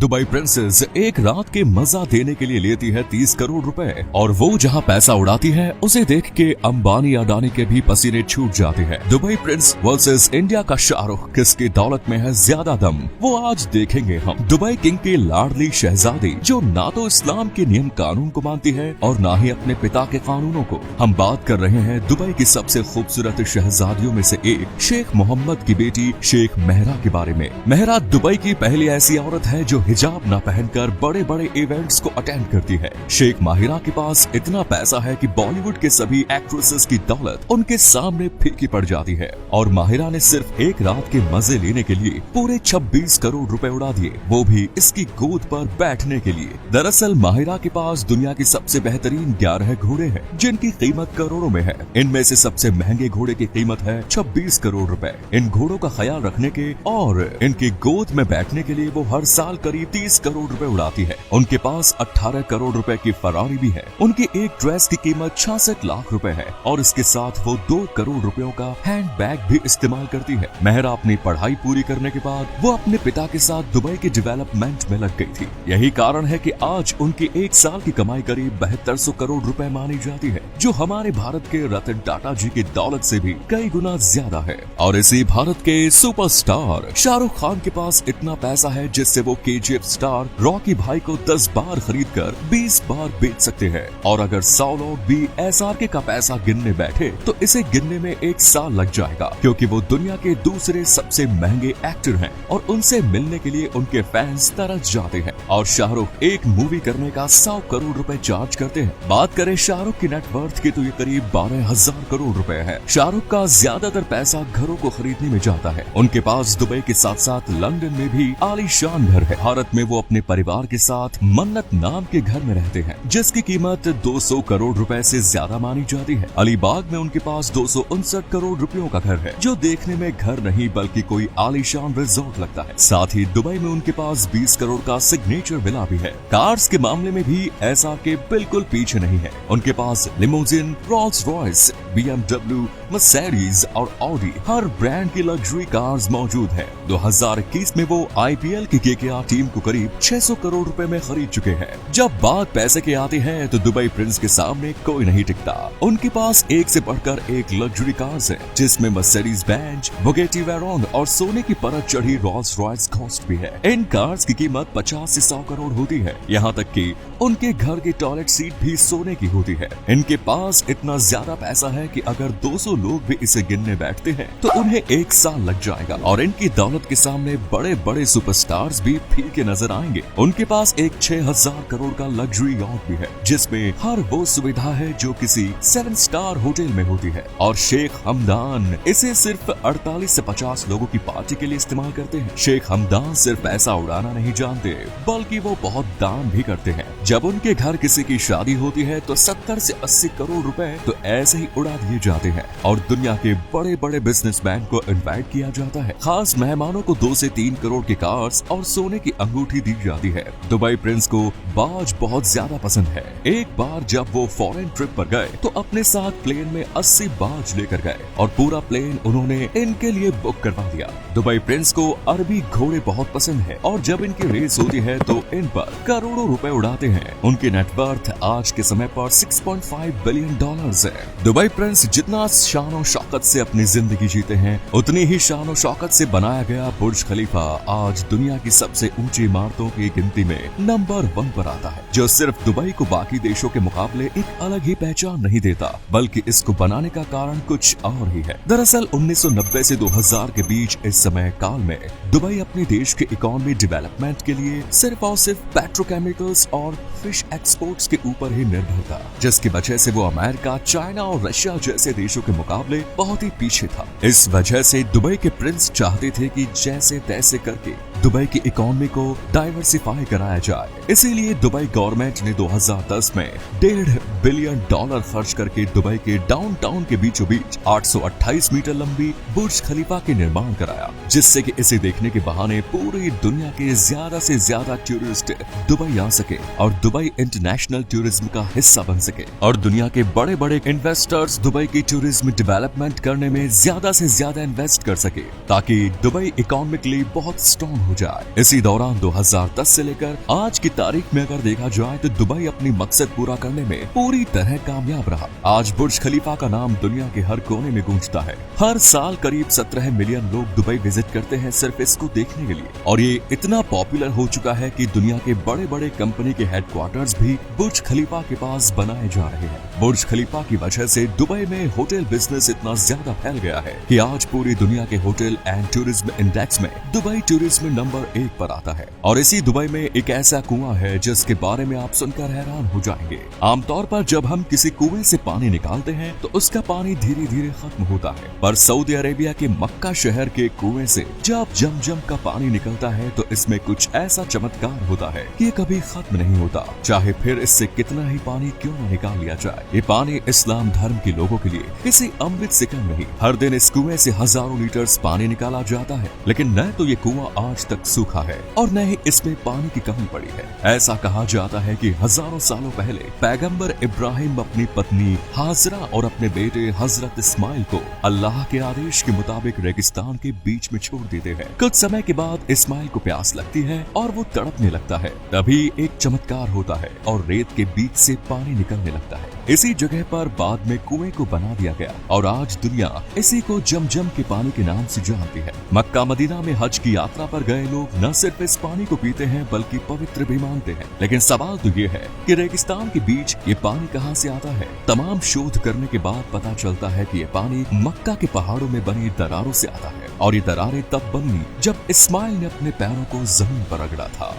Dubai princess एक रात के मजा देने के लिए लेती है 30 करोड़ रुपए और वो जहां पैसा उड़ाती है उसे देख के अंबानी अडानी के भी पसीने छूट जाते हैं। दुबई प्रिंस वर्सेस इंडिया का शाहरुख, किसकी दौलत में है ज्यादा दम, वो आज देखेंगे हम। दुबई किंग की लाडली शहजादी जो ना तो इस्लाम के नियम कानून को मानती है और ना ही अपने पिता के कानूनों को। हम बात कर रहे हैं दुबई की सबसे खूबसूरत शहजादियों में से एक शेख मोहम्मद की बेटी शेख महरा के बारे में। महरा दुबई की पहली ऐसी औरत है जो हिजाब न पहनकर बड़े बड़े इवेंट्स को अटेंड करती है। शेख माहिरा के पास इतना पैसा है कि बॉलीवुड के सभी एक्ट्रेसेस की दौलत उनके सामने फीकी पड़ जाती है और माहिरा ने सिर्फ एक रात के मजे लेने के लिए पूरे 26 करोड़ रुपए उड़ा दिए, वो भी इसकी गोद पर बैठने के लिए। दरअसल माहिरा के पास दुनिया की सबसे बेहतरीन 11 घोड़े हैं जिनकी कीमत करोड़ों में है। इनमें से सबसे महंगे घोड़े की कीमत है 26 करोड़ रुपए। इन घोड़ों का ख्याल रखने के और इनकी गोद में बैठने के लिए वो हर साल करीब 30 करोड़ रुपए उड़ाती है। उनके पास 18 करोड़ रुपए की फरारी भी है। उनकी एक ड्रेस की कीमत 66 लाख रुपए है और इसके साथ वो 2 करोड़ रुपयों का हैंड बैग भी इस्तेमाल करती है। महरा अपनी पढ़ाई पूरी करने के बाद वो अपने पिता के साथ दुबई के डेवलपमेंट में लग गई थी। यही कारण है कि आज उनकी एक साल की कमाई करीब 7200 करोड़ रुपए मानी जाती है, जो हमारे भारत के रतन टाटा जी की दौलत से भी कई गुना ज्यादा है। और इसी भारत के सुपरस्टार शाहरुख खान के पास इतना पैसा है जिससे वो KGF स्टार रॉकी भाई को 10 बार खरीदकर 20 बार बेच सकते हैं। और अगर 100 लोग भी SRK का पैसा गिनने बैठे तो इसे गिनने में 1 साल लग जाएगा, क्योंकि वो दुनिया के दूसरे सबसे महंगे एक्टर हैं और उनसे मिलने के लिए उनके फैंस तरस जाते हैं। और शाहरुख एक मूवी करने का 100 करोड़ रुपए चार्ज करते हैं। बात करें शाहरुख की नेटवर्थ की तो ये करीब 12,000 करोड़ रुपए है। शाहरुख का ज्यादातर पैसा घरों को खरीदने में जाता है। उनके पास दुबई के साथ साथ लंदन में भी आलीशान घर है। भारत में वो अपने परिवार के साथ मन्नत नाम के घर में रहते हैं जिसकी कीमत 200 करोड़ रुपए से ज्यादा मानी जाती है। अलीबाग में उनके पास 259 करोड़ रुपयों का घर है जो देखने में घर नहीं बल्कि कोई आलीशान रिजॉर्ट लगता है। साथ ही दुबई में उनके पास 20 करोड़ का सिग्नेचर विला भी है। कार्स के मामले में भी SRK बिल्कुल पीछे नहीं है। उनके पास limousine, Rolls Royce, BMW, Mercedes और ऑडी हर ब्रांड की लग्जरी कार्स मौजूद है। 2021 में वो IPL की KKR टीम को करीब 600 करोड़ रुपए में खरीद चुके हैं। जब बात पैसे की आती है तो दुबई प्रिंस के सामने कोई नहीं टिकता। उनके पास एक से बढ़कर एक लग्जरी कार्स है जिसमें मर्सिडीज बेंज, बुगेटी वेरॉन और सोने की परत चढ़ी रोल्स रॉयस घोस्ट भी है। इन कार्स की कीमत 50 से 100 करोड़ होती है। यहाँ तक कि उनके घर की टॉयलेट सीट भी सोने की होती है। इनके पास इतना ज्यादा पैसा है कि अगर 200 लोग भी इसे गिनने बैठते हैं तो उन्हें 1 साल लग जाएगा। और इनकी दौलत के सामने बड़े बड़े सुपरस्टार्स भी फीके नजर आएंगे। उनके पास एक 6000 करोड़ का लग्जरी यॉट भी है जिसमें हर वो सुविधा है जो किसी 7 स्टार होटल में होती है। और शेख हमदान इसे सिर्फ 48 से 50 लोगों की पार्टी के लिए इस्तेमाल करते हैं। शेख हमदान सिर्फ पैसा उड़ाना नहीं जानते बल्कि वो बहुत दान भी करते हैं। जब उनके घर किसी की शादी होती है तो 70 से 80 करोड़ रुपए तो ऐसे ही उड़ा दिए जाते हैं और दुनिया के बड़े बड़े बिजनेसमैन को इनवाइट किया जाता है। खास मेहमानों को 2 से 3 करोड़ की कार्स और सोने की अंगूठी दी जाती है। दुबई प्रिंस को बाज बहुत ज्यादा पसंद है। एक बार जब वो फॉरेन ट्रिप पर गए तो अपने साथ प्लेन में 80 बाज लेकर गए और पूरा प्लेन उन्होंने इनके लिए बुक करवा दिया। दुबई प्रिंस को अरबी घोड़े बहुत पसंद है और जब इनकी रेस होती है तो इन पर करोड़ों रुपए उड़ाते हैं। उनकी नेटवर्थ आज के समय पर $6.5 बिलियन है। दुबई प्रिंस जितना शान शौकत से अपनी जिंदगी जीते हैं उतनी ही शान शौकत से बनाया गया बुर्ज खलीफा आज दुनिया की सबसे ऊंची इमारतों की गिनती में नंबर 1 पर आता है, जो सिर्फ दुबई को बाकी देशों के मुकाबले एक अलग ही पहचान नहीं देता बल्कि इसको बनाने का कारण कुछ और ही है। दरअसल 1990 से 2000 के बीच इस समय काल में दुबई अपने देश के इकोनॉमी डेवलपमेंट के लिए सिर्फ और सिर्फ पेट्रोकेमिकल्स और फिश एक्सपोर्ट्स के ऊपर ही निर्भर था, जिसकी वजह से वो अमेरिका, चाइना और रशिया जैसे देशों के मुकाबले बहुत ही पीछे था। इस वजह से दुबई के प्रिंस चाहते थे कि जैसे तैसे करके दुबई की इकोनॉमी को डाइवर्सिफाई कराया जाए। इसीलिए दुबई गवर्नमेंट ने 2010 में $1.5 बिलियन डॉलर खर्च करके दुबई के डाउनटाउन के बीचों बीच 828 मीटर लंबी बुर्ज खलीफा के निर्माण कराया, जिससे कि इसे देखने के बहाने पूरी दुनिया के ज्यादा से ज्यादा टूरिस्ट दुबई आ सके और दुबई इंटरनेशनल टूरिज्म का हिस्सा बन सके और दुनिया के बड़े बड़े इन्वेस्टर्स दुबई की टूरिज्म डेवलपमेंट करने में ज्यादा से ज्यादा इन्वेस्ट कर सके, ताकि दुबई इकोनॉमिकली बहुत स्ट्रॉन्ग हो जाए। इसी दौरान 2010 से लेकर आज की तारीख में अगर देखा जाए तो दुबई अपनी मकसद पूरा करने में पूरी तरह कामयाब रहा। आज बुर्ज खलीफा का नाम दुनिया के हर कोने में गूंजता है। हर साल करीब 17 मिलियन लोग दुबई विजिट करते हैं सिर्फ इसको देखने के लिए, और ये इतना पॉपुलर हो चुका है कि दुनिया के बड़े बड़े कंपनी के हेडक्वार्टर्स भी बुर्ज खलीफा के पास बनाए जा रहे हैं। बुर्ज खलीफा की वजह से दुबई में होटल बिजनेस इतना ज्यादा फैल गया है कि आज पूरी दुनिया के होटल एंड टूरिज्म इंडेक्स में दुबई टूरिज्म नंबर 1 पर आता है। और इसी दुबई में एक ऐसा कुआं है जिसके बारे में आप सुनकर हैरान हो जाएंगे। आमतौर पर जब हम किसी कुएं से पानी निकालते हैं तो उसका पानी धीरे धीरे खत्म होता है, पर सऊदी अरेबिया के मक्का शहर के कुएं से जब जमजम का पानी निकलता है तो इसमें कुछ ऐसा चमत्कार होता है कि ये कभी खत्म नहीं होता, चाहे फिर इससे कितना ही पानी क्यों न निकाल लिया जाए। ये पानी इस्लाम धर्म के लोगों के लिए किसी अमृत से कम नहीं। हर दिन इस कुएं से हजारों लीटर पानी निकाला जाता है, लेकिन न तो ये कुआं आज तक सूखा है और न ही इसमें पानी की कमी पड़ी है। ऐसा कहा जाता है कि हजारों सालों पहले पैगंबर इब्राहिम अपनी पत्नी हाजरा और अपने बेटे हजरत इस्माइल को अल्लाह के आदेश के मुताबिक रेगिस्तान के बीच में छोड़ देते हैं। कुछ समय के बाद इस्माइल को प्यास लगती है और वो तड़पने लगता है। तभी एक चमत्कार होता है और रेत के बीच से पानी निकलने लगता है। इसी जगह पर बाद में कुएं को बना दिया गया और आज दुनिया इसी को जमजम के पानी के नाम से जानती है। मक्का मदीना में हज की यात्रा पर गए लोग न सिर्फ इस पानी को पीते हैं बल्कि पवित्र भी मानते हैं। लेकिन सवाल तो ये है कि रेगिस्तान के बीच ये पानी कहां से आता है। तमाम शोध करने के बाद पता चलता है कि ये पानी मक्का के पहाड़ों में बनी दरारों से आता है, और ये दरारें तब बनी जब इस्माइल ने अपने पैरों को जमीन पर रगड़ा था।